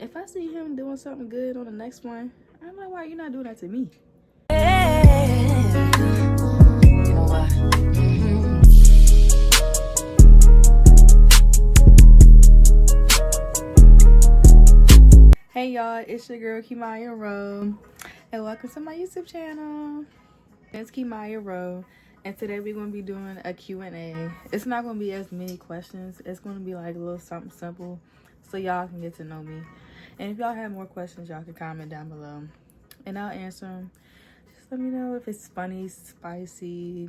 if I see him doing something good on the next one, I'm like, why you not doing that to me? You know what? Hey y'all, it's your girl Kimaya Rowe, and welcome to my YouTube channel. It's Kimaya Rowe, and today we're going to be doing a Q&A. It's not going to be as many questions. It's going to be like a little something simple so y'all can get to know me. And if y'all have more questions, y'all can comment down below and I'll answer them. Just let me know if it's funny, spicy,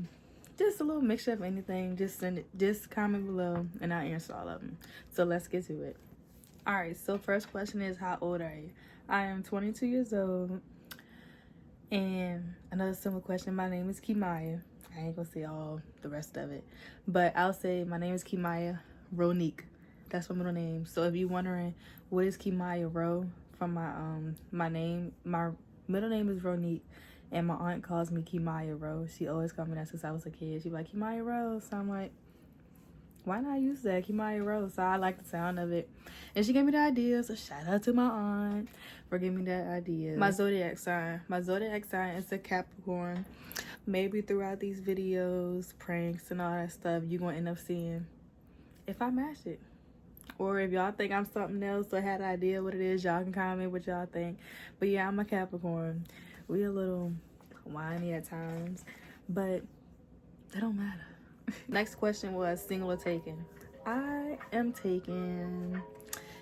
just a little mixture of anything. Just comment below and I'll answer all of them. So let's get to it. All right, so first question is, how old are you? I am 22 years old. And another simple question, my name is Kimaya. I ain't gonna say all the rest of it, but I'll say my name is Kimaya Ronique. That's my middle name. So if you're wondering what is Kimaya Rowe from my name, my middle name is Ronique, and my aunt calls me Kimaya Rowe. She always called me that since I was a kid. She be like, Kimaya Rowe. So I'm like, why not use that, Kimaya Rowe? So I like the sound of it, and she gave me the idea. So shout out to my aunt for giving me that idea. My zodiac sign is a Capricorn. Maybe throughout these videos, pranks and all that stuff, you're gonna end up seeing if I match it, or if y'all think I'm something else or had an idea what it is, y'all can comment what y'all think. But yeah, I'm a Capricorn. We a little whiny at times, but that don't matter. Next question was, single or taken? I am taken.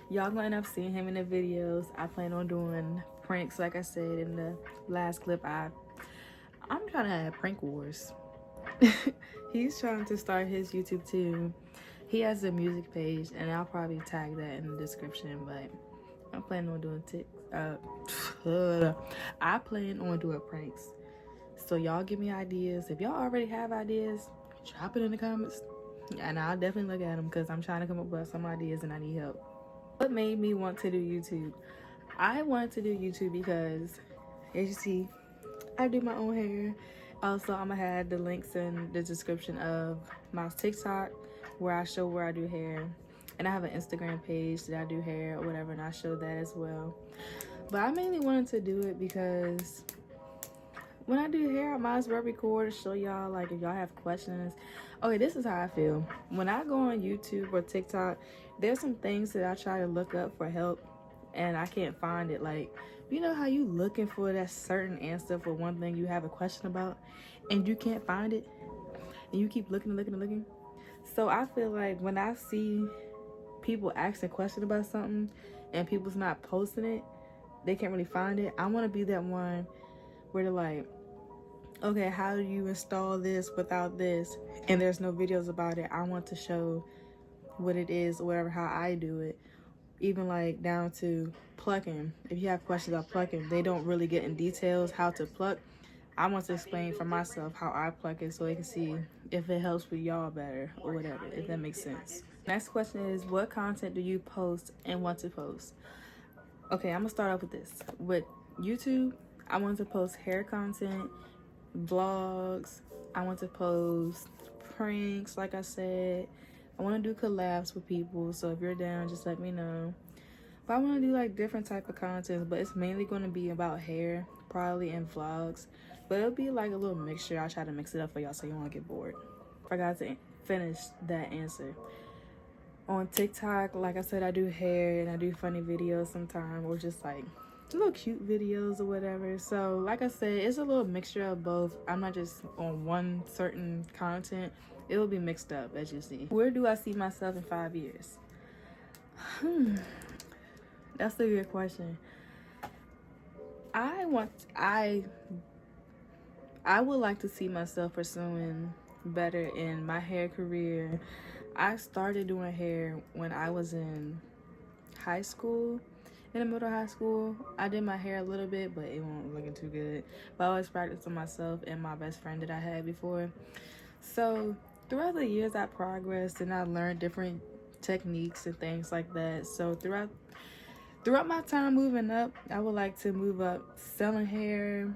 Y'all gonna end up seeing him in the videos. I plan on doing pranks, like I said in the last clip. I'm trying to have prank wars. He's trying to start his YouTube too. He has a music page, and I'll probably tag that in the description. But I'm planning on doing I plan on doing pranks. So y'all give me ideas. If y'all already have ideas, drop it in the comments, and I'll definitely look at them because I'm trying to come up with some ideas and I need help. What made me want to do YouTube? I wanted to do YouTube because, as you see, I do my own hair. Also, I'm gonna have the links in the description of my TikTok where I show where I do hair, and I have an Instagram page that I do hair or whatever, and I show that as well. But I mainly wanted to do it because when I do hair, I might as well record and show y'all, like, if y'all have questions. Okay, this is how I feel. When I go on YouTube or TikTok, there's some things that I try to look up for help and I can't find it. Like, you know how you looking for that certain answer for one thing you have a question about and you can't find it? And you keep looking and looking and looking. So I feel like when I see people asking questions about something and people's not posting it, they can't really find it. I want to be that one where they're like, okay, how do you install this without this? And there's no videos about it. I want to show what it is or whatever, how I do it. Even like down to plucking. If you have questions about plucking, they don't really get in details how to pluck. I want to explain for myself how I pluck it so they can see if it helps with y'all better or whatever, if that makes sense. Next question is, what content do you post and want to post? Okay, I'm gonna start off with this. With YouTube, I want to post hair content, vlogs. I want to post pranks, like I said. I want to do collabs with people, so if you're down, just let me know. But I want to do like different type of content, but it's mainly going to be about hair, probably, and vlogs. But it'll be like a little mixture. I'll try to mix it up for y'all so you won't get bored. I forgot to finish that answer. On TikTok, like I said, I do hair and I do funny videos sometimes, or just like little cute videos or whatever. So like I said, it's a little mixture of both. I'm not just on one certain content. It will be mixed up, as you see. Where do I see myself in 5 years? That's a good question. I would like to see myself pursuing better in my hair career. I started doing hair when I was in high school. In the middle of high school, I did my hair a little bit, but it wasn't looking too good. But I always practiced on myself and my best friend that I had before. So throughout the years, I progressed and I learned different techniques and things like that. So throughout my time moving up, I would like to move up selling hair,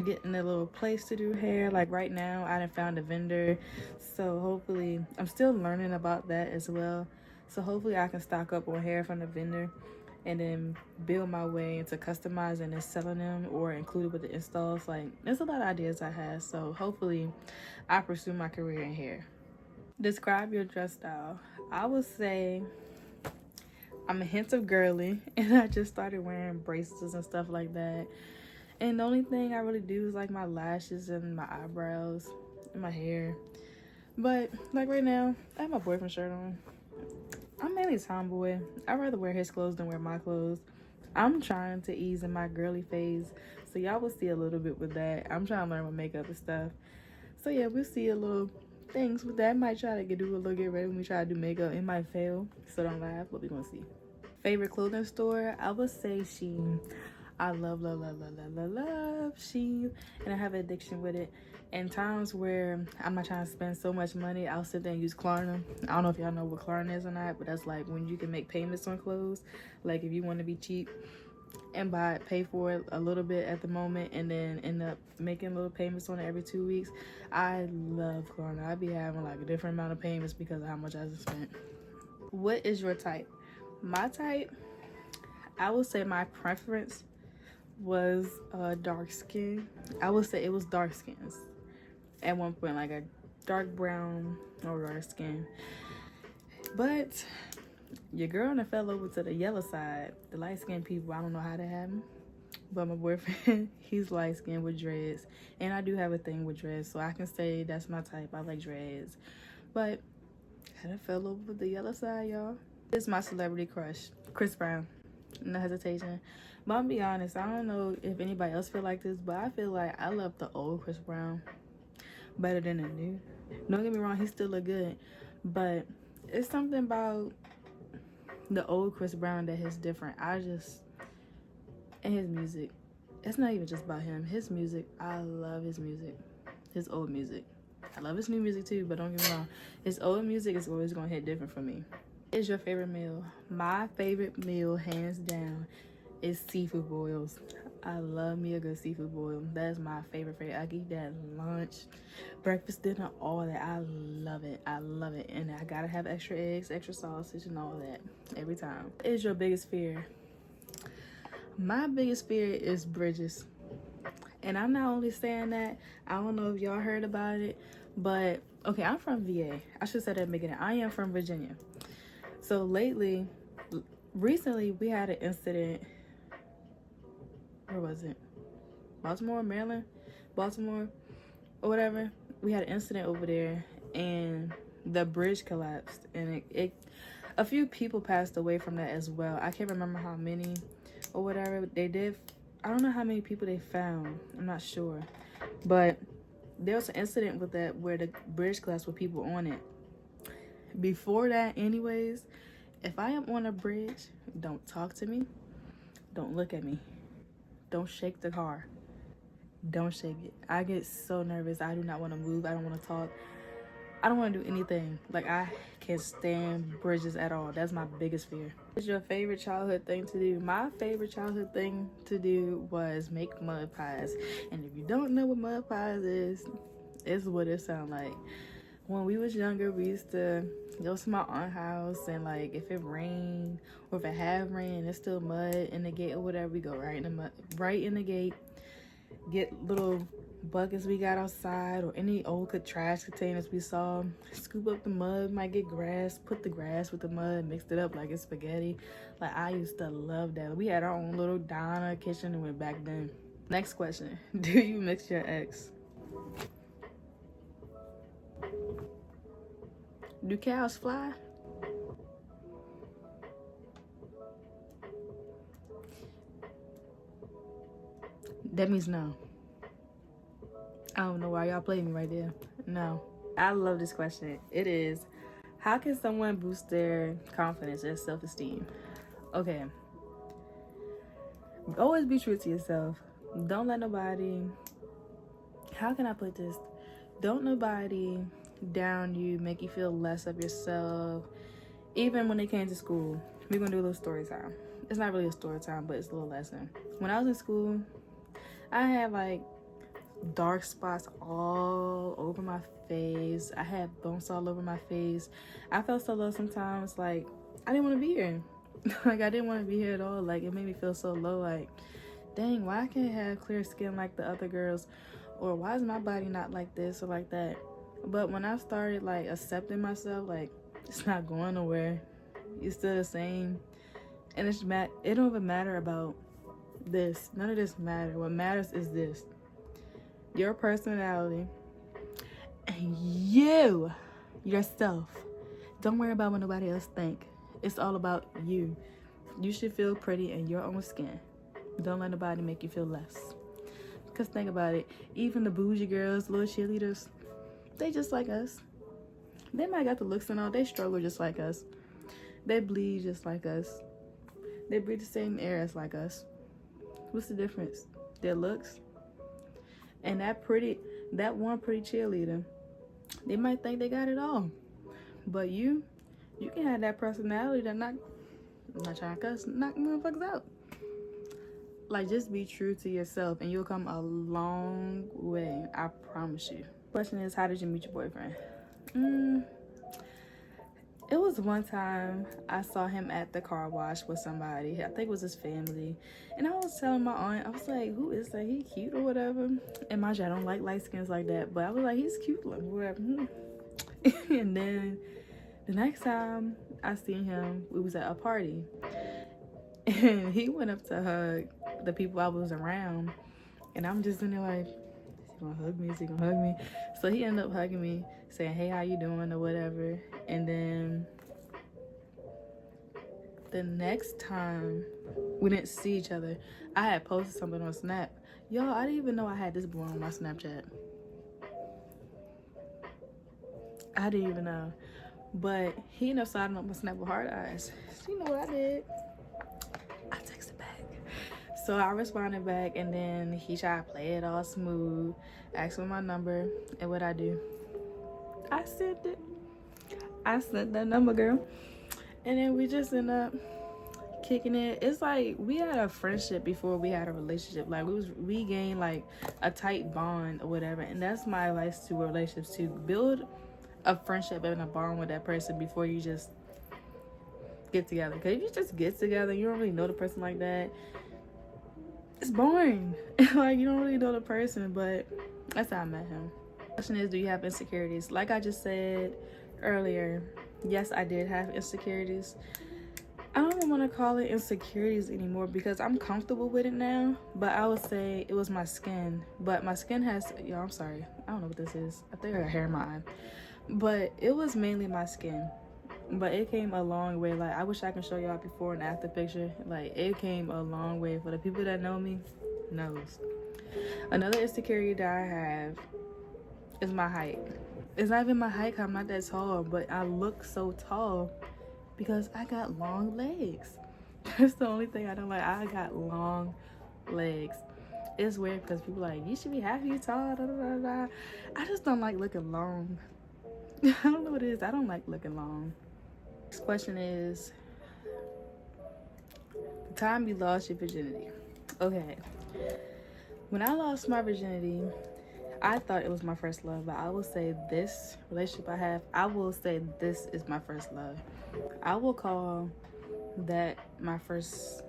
getting a little place to do hair. Like right now, I done found a vendor, so hopefully I'm still learning about that as well. So hopefully I can stock up on hair from the vendor and then build my way into customizing and selling them or included with the installs. Like, there's a lot of ideas I have, so hopefully I pursue my career in hair. Describe your dress style. I would say I'm a hint of girly, and I just started wearing bracelets and stuff like that. And the only thing I really do is like my lashes and my eyebrows and my hair. But like right now, I have my boyfriend shirt on. I'm mainly a tomboy. I'd rather wear his clothes than wear my clothes. I'm trying to ease in my girly phase, so y'all will see a little bit with that. I'm trying to learn my makeup and stuff. So yeah, we'll see a little things with that. Might try to do a little get ready when we try to do makeup. It might fail, so don't laugh, but we're gonna see. Favorite clothing store? I would say Shein. I love Shein, and I have an addiction with it. And times where I'm not trying to spend so much money, I'll sit there and use Klarna. I don't know if y'all know what Klarna is or not, but that's like when you can make payments on clothes. Like if you want to be cheap and pay for it a little bit at the moment, and then end up making little payments on it every 2 weeks. I love Klarna. I be having like a different amount of payments because of how much I just spent. What is your type? My type, I would say my preference was dark skin. I would say it was dark skins at one point, like a dark brown or dark skin. But your girl done fell over to the yellow side. The light skinned people, I don't know how that happened. But my boyfriend, he's light skinned with dreads. And I do have a thing with dreads, so I can say that's my type. I like dreads. But I done fell over the yellow side, y'all. This is my celebrity crush, Chris Brown. No hesitation. But I'll be honest, I don't know if anybody else feel like this, but I feel like I love the old Chris Brown better than the new. Don't get me wrong, he still look good, but it's something about the old Chris Brown that is different. And his music, it's not even just about him. His music, I love his music. His old music. I love his new music too, but don't get me wrong, his old music is always gonna hit different for me. What is your favorite meal? My favorite meal, hands down, is seafood boils. I love me a good seafood boil. That is my favorite. I can eat that lunch, breakfast, dinner, all that. I love it. I love it. And I gotta have extra eggs, extra sausage, and all that every time. What is your biggest fear? My biggest fear is bridges. And I'm not only saying that, I don't know if y'all heard about it, but okay, I'm from VA. I should say that at the beginning. I am from Virginia. So recently, we had an incident. Where was it? Baltimore, Maryland? Baltimore, or whatever. We had an incident over there, and the bridge collapsed, and a few people passed away from that as well. I can't remember how many or whatever they did. I don't know how many people they found. I'm not sure, but there was an incident with that where the bridge collapsed with people on it. Before that, anyways, if I am on a bridge, don't talk to me, don't look at me, don't shake the car, don't shake it. I get so nervous. I do not want to move. I don't want to talk. I don't want to do anything. Like, I can't stand bridges at all. That's my biggest fear. What's your favorite childhood thing to do? My favorite childhood thing to do was make mud pies. And if you don't know what mud pies is, it's what it sounds like. When we was younger, we used to go to my aunt's house, and like if it rained or if it had rain, it's still mud in the gate or whatever, we go right in the mud, right in the gate, get little buckets we got outside or any old trash containers we saw, scoop up the mud, might get grass, put the grass with the mud, mixed it up like it's spaghetti. Like, I used to love that. We had our own little diner kitchen and went back then. Next question. Do you mix your ex? Do cows fly? That means no. I don't know why y'all played me right there. No. I love this question. It is, how can someone boost their confidence and self-esteem? Okay. Always be true to yourself. Don't let nobody, how can I put this? Don't nobody down you, make you feel less of yourself. Even when they came to school, we're gonna do a little story time. It's not really a story time, but it's a little lesson. When I was in school, I had like dark spots all over my face. I had bumps all over my face. I felt so low sometimes, like I didn't want to be here. Like, I didn't want to be here at all. Like, it made me feel so low. Like, dang, why I can't have clear skin like the other girls? Or why is my body not like this or like that? But when I started, like, accepting myself, like, it's not going nowhere. You're still the same. And it don't even matter about this. None of this matter. What matters is this. Your personality and you, yourself. Don't worry about what nobody else think. It's all about you. You should feel pretty in your own skin. Don't let nobody make you feel less. Because think about it. Even the bougie girls, little cheerleaders, they just like us. They might got the looks and all. They struggle just like us. They bleed just like us. They breathe the same air as like us. What's the difference? Their looks. And that one pretty cheerleader, they might think they got it all. But you can have that personality that I'm not trying to cuss, knock motherfuckers out. Like, just be true to yourself and you'll come a long way. I promise you. Question is, how did you meet your boyfriend? It was one time I saw him at the car wash with somebody. I think it was his family. And I was telling my aunt, I was like, who is that? He cute or whatever. And mind you, I don't like light skins like that. But I was like, he's cute, like whatever. And then the next time I seen him, we was at a party. And he went up to hug the people I was around. And I'm just in there like, is he gonna hug me? Is he gonna hug me? So he ended up hugging me, saying, hey, how you doing or whatever. And then the next time we didn't see each other, I had posted something on Snap. Y'all, I didn't even know I had this boy on my Snapchat. I didn't even know. But he ended up signing up my Snap with hard eyes. So you know what I did? I texted back. So I responded back, and then he tried to play it all smooth, asked for my number, and what I do? I sent it. I sent that number, girl. And then we just ended up kicking it. It's like we had a friendship before we had a relationship. Like we gained like a tight bond or whatever. And that's my advice to relationships, to build a friendship and a bond with that person before you just get together. Because if you just get together, you don't really know the person like that, it's boring. Like, you don't really know the person. But that's how I met him. The question is, do you have insecurities? Like I just said earlier, yes, I did have insecurities. I don't even want to call it insecurities anymore because I'm comfortable with it now. But I would say it was my skin. But my skin has, I'm sorry, I don't know what this is. I think I got hair in my eye. But it was mainly my skin. But it came a long way. Like, I wish I could show y'all before and after picture. Like, it came a long way. For the people that know me, knows. Another insecurity that I have is my height. It's not even my height, I'm not that tall, but I look so tall because I got long legs. That's the only thing I don't like. I got long legs. It's weird because people are like, you should be happy you're tall, da, da, da, da. I just don't like looking long. I don't know what it is. I don't like looking long. Next question is, the time you lost your virginity. Okay. When I lost my virginity, I thought it was my first love, but I will say this relationship I have, I will say this is my first love. I will call that my first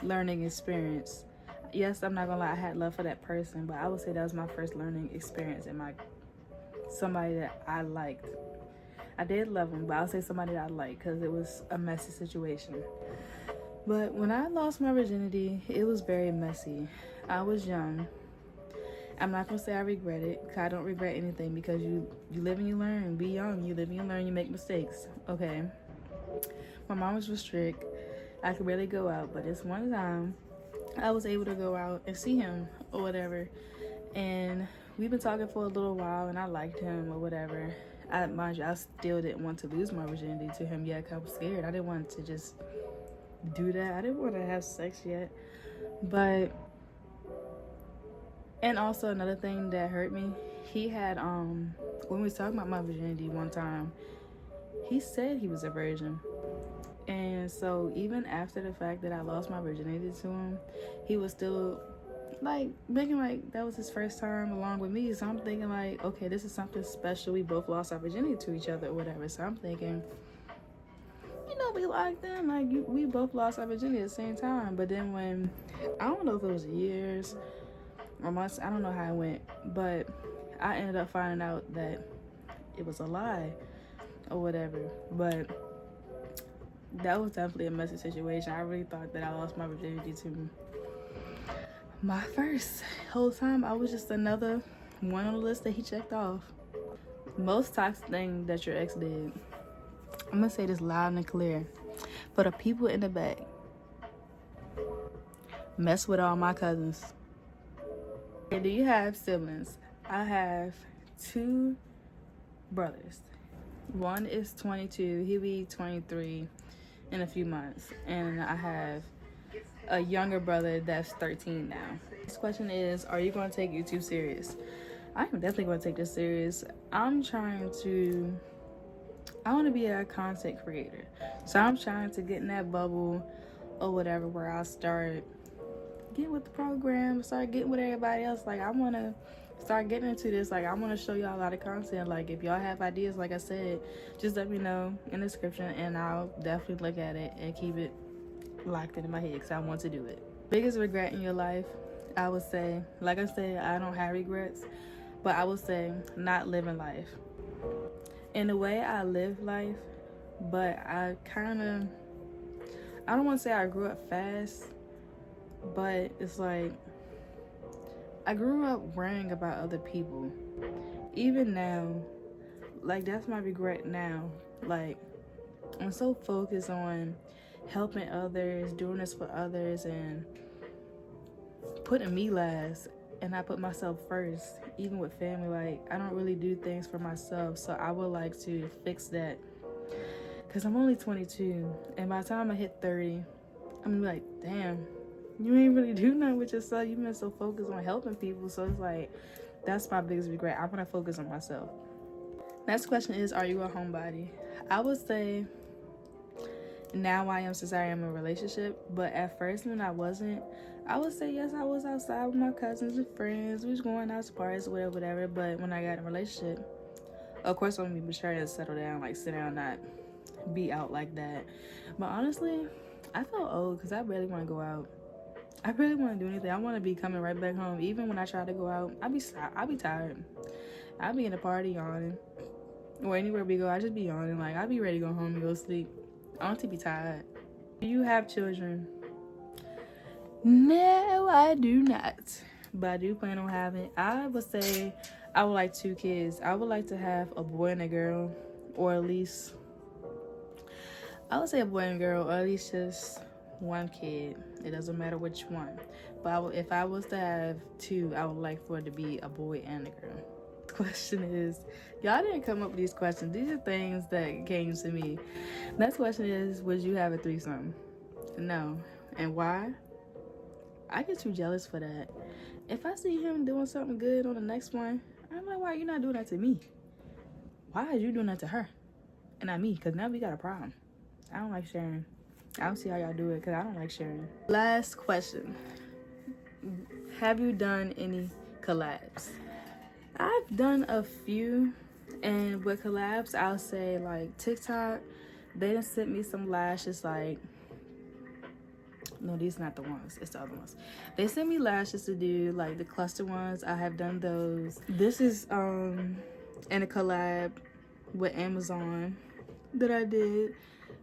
learning experience. Yes, I'm not gonna lie, I had love for that person, but I would say that was my first learning experience and somebody that I liked. I did love him, but I'll say somebody that I liked because it was a messy situation. But when I lost my virginity, it was very messy. I was young. I'm not gonna say I regret it, because I don't regret anything, because you live and you learn. Be young, you live and you learn, you make mistakes. Okay. My mom was strict. I could barely go out, but this one time I was able to go out and see him or whatever. And we've been talking for a little while and I liked him or whatever. Mind you, I still didn't want to lose my virginity to him yet, because I was scared. I didn't want to just do that. I didn't want to have sex yet. But, and also another thing that hurt me, he had, when we was talking about my virginity one time, he said he was a virgin. And so even after the fact that I lost my virginity to him, he was still like making like that was his first time along with me. So I'm thinking like, okay, this is something special. We both lost our virginity to each other or whatever. So I'm thinking, you know, we locked in. Like, we both lost our virginity at the same time. But then when, I don't know if it was years or months, I don't know how it went, but I ended up finding out that it was a lie or whatever. But that was definitely a messy situation. I really thought that I lost my virginity to my first. Whole time I was just another one on the list that he checked off. Most toxic thing that your ex did. I'm gonna say this loud and clear for the people in the back. Mess with all my cousins. Do you have siblings? I have 2 brothers. One is 22. He'll be 23 in a few months. And I have a younger brother that's 13 now. This question is, are you going to take YouTube serious? I'm definitely going to take this serious. I want to be a content creator. So I'm trying to get in that bubble or whatever where I'll start getting with the program, start getting with everybody else. Like, I want to start getting into this. Like, I want to show y'all a lot of content. Like, if y'all have ideas, like I said, just let me know in the description and I'll definitely look at it and keep it locked in my head because I want to do it. Biggest regret in your life, I would say, like I said, I don't have regrets, but I would say not living life. In the way I live life, but I don't want to say I grew up fast, but it's like I grew up worrying about other people. Even now, like, that's my regret now. Like, I'm so focused on helping others, doing this for others, and putting me last. And I put myself first, even with family. Like, I don't really do things for myself, so I would like to fix that. Because I'm only 22, and by the time I hit 30, I'm gonna be like, damn, you ain't really do nothing with yourself. You've been so focused on helping people. So it's like, that's my biggest regret. I want to focus on myself. Next question is, are you a homebody? I would say now I am, since I am in a relationship. But at first, when I wasn't, I would say yes, I was outside with my cousins and friends. We was going out to parties or whatever. But when I got in a relationship, of course I'm gonna be mature and settle down, like sit down, not be out like that. But honestly, I felt old because I barely want to go out. I really want to do anything. I want to be coming right back home. Even when I try to go out, I be tired. I be in a party yawning, or anywhere we go, I just be yawning. Like, I be ready to go home and go sleep. I want to be tired. Do you have children? No, I do not. But I do plan on having. I would say I would like 2 kids. I would like to have a boy and a girl, or at least I would say a boy and girl, or at least just 1 kid. It doesn't matter which one. But if I was to have 2, I would like for it to be a boy and a girl. The question is, y'all didn't come up with these questions. These are things that came to me. Next question is, would you have a threesome? No. And why? I get too jealous for that. If I see him doing something good on the next one, I'm like, why are you not doing that to me? Why are you doing that to her and not me? Because now we got a problem. I don't like sharing. I don't see how y'all do it because I don't like sharing. Last question. Have you done any collabs? I've done a few, and with collabs, I'll say like TikTok, they done sent me some lashes. Like, no, these are not the ones, it's the other ones. They sent me lashes to do, like the cluster ones. I have done those. This is in a collab with Amazon that I did.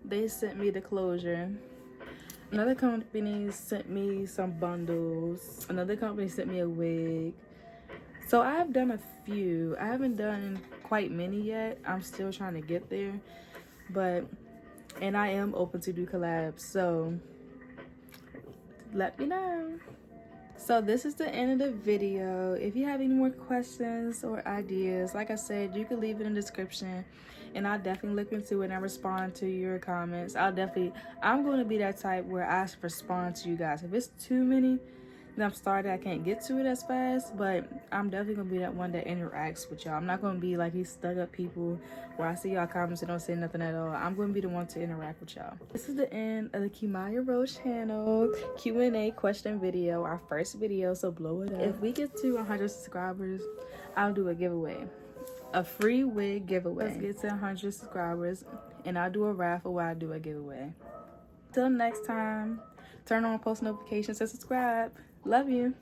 They sent me the closure. Another company sent me some bundles. Another company sent me a wig. So I've done a few. I haven't done quite many yet. I'm still trying to get there. And I am open to do collabs. So let me know. So this is the end of the video. If you have any more questions or ideas, like I said, you can leave it in the description and I'll definitely look into it and respond to your comments. I'm going to be that type where I respond to you guys. If it's too many, then I'm sorry I can't get to it as fast, but I'm definitely going to be that one that interacts with y'all. I'm not going to be like these stuck up people where I see y'all comments and don't say nothing at all. I'm going to be the one to interact with y'all. This is the end of the Kimaya Rose channel Q&A question video, our first video, so blow it up. If we get to 100 subscribers, I'll do a giveaway. A free wig giveaway. Let's get to 100 subscribers and I'll do a raffle where I do a giveaway. Till next time, turn on post notifications and subscribe. Love you.